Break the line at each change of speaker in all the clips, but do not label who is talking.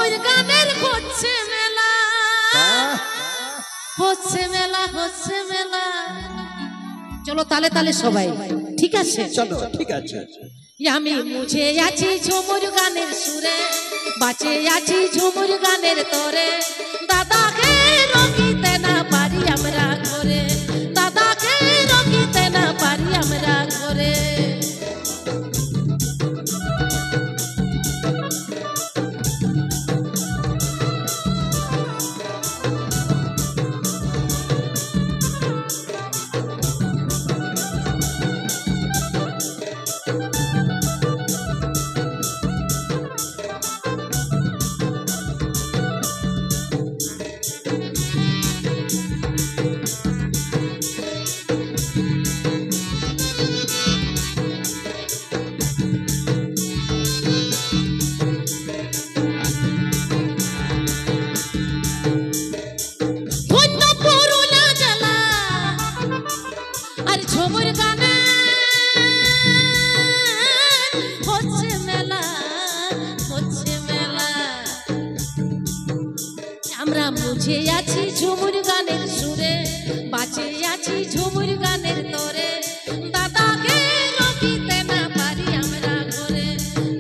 ঝুমুর গানের হচ্ছে মেলা, হচ্ছে মেলা, হচ্ছে মেলা। চলো তালে তালে সবাই, ঠিক আছে?
চলো ঠিক আছে।
আমি মুঝে আছি ঝুমুর গানের সুরে, বাঁচে আছি ঝুমুর গানের তোরে। দাদাকে রকিতে না পারি আমরা ঘরে, দাদাকে রকিতে না পারি আমরা ঘরে। ঝুমুর গানে হচ্ছে মেলা, হচ্ছে মেলা। আমরা মুঝে আছি ঝুমুর গানের সুরে, বাঁচে আছি ঝুমুর গানের তোরে। দাদাকে রকিতে না পারি আমরা ঘরে,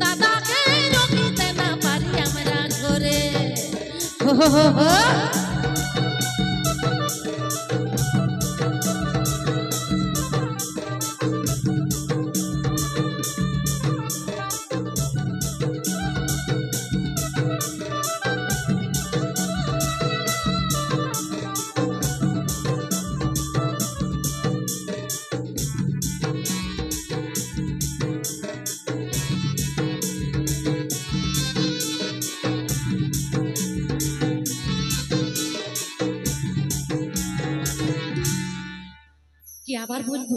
দাদাকে রকিতে না পারি আমরা ঘরে। হো হো হো হো। কি আবার বলবো?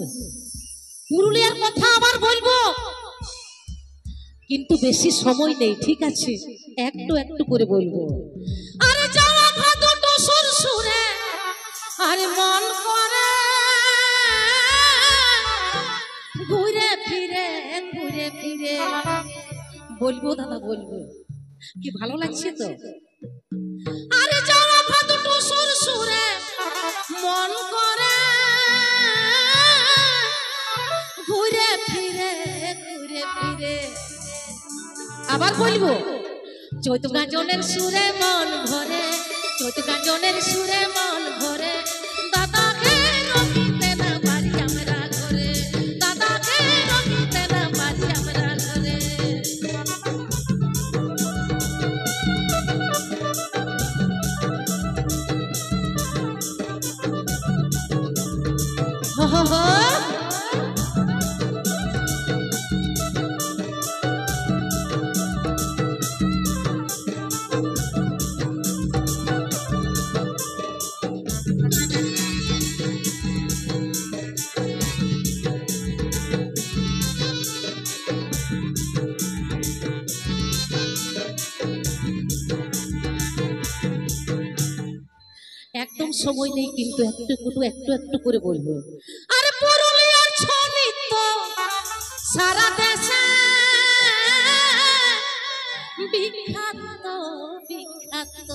পুরুলিয়ার কথা আবার বলবো, কিন্তু বেশি সময় নেই, ঠিক আছে? একটু একটু করে বলবো। আরে যাওয়া ভাদু টুসুর সুরে, আরে মন করে ঘুরে ফিরে, ঘুরে ফিরে। বলবো দাদা, বলবো, কি ভালো লাগছে তো। আরে যাওয়া ভাদু টুসুর সুরে মন করে ঘুরে ফিরে, ঘুরে ফিরে। আবার বলবো, চৈত গাজনের সুরে মন ভরে, চৈত গাজনের সুরে মন ভরে। দাদাকে রকিতে না পারি আমরা ঘরে, দাদাকে রকিতে না পারি আমরা ঘরে। হো হো হো। একদম সময় নেই, কিন্তু একটু একটু একটু একটু করে বলবো। আরে পুরুলিয়ার ছৌ নৃত্য সারা দেশে বিখ্যাত, বিখ্যাত।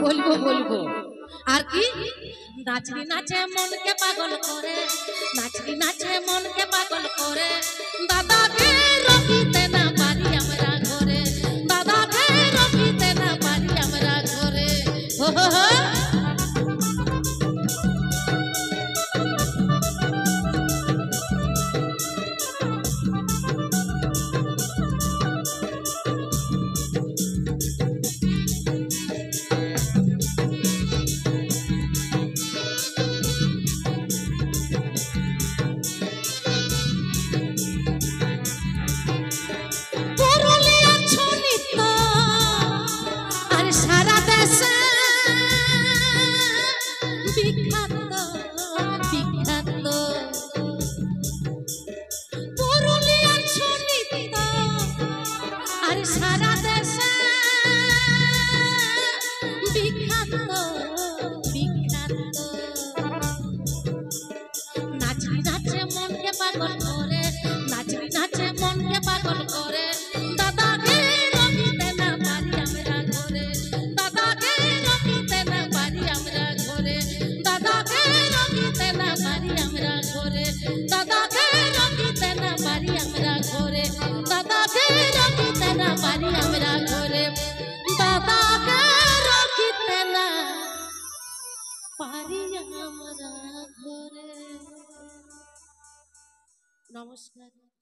বলবো বলবো আর কি, নাচনি নাচে মনকে পাগল করে, নাচনি নাচে মনকে পাগল করে। দাদাকে রকিতে না পারি আমরা ঘরে, দাদাকে রকিতে না পারি আমরা ঘরে। হো হো হো। ঘরে, দাদাকে রাখিতে না পারি আমরা ঘরে, দাদাকে রাখিতে না পারি আমরা ঘরে, দাদাকে রাখিতে না পারি আমরা ঘরে। নমস্কার।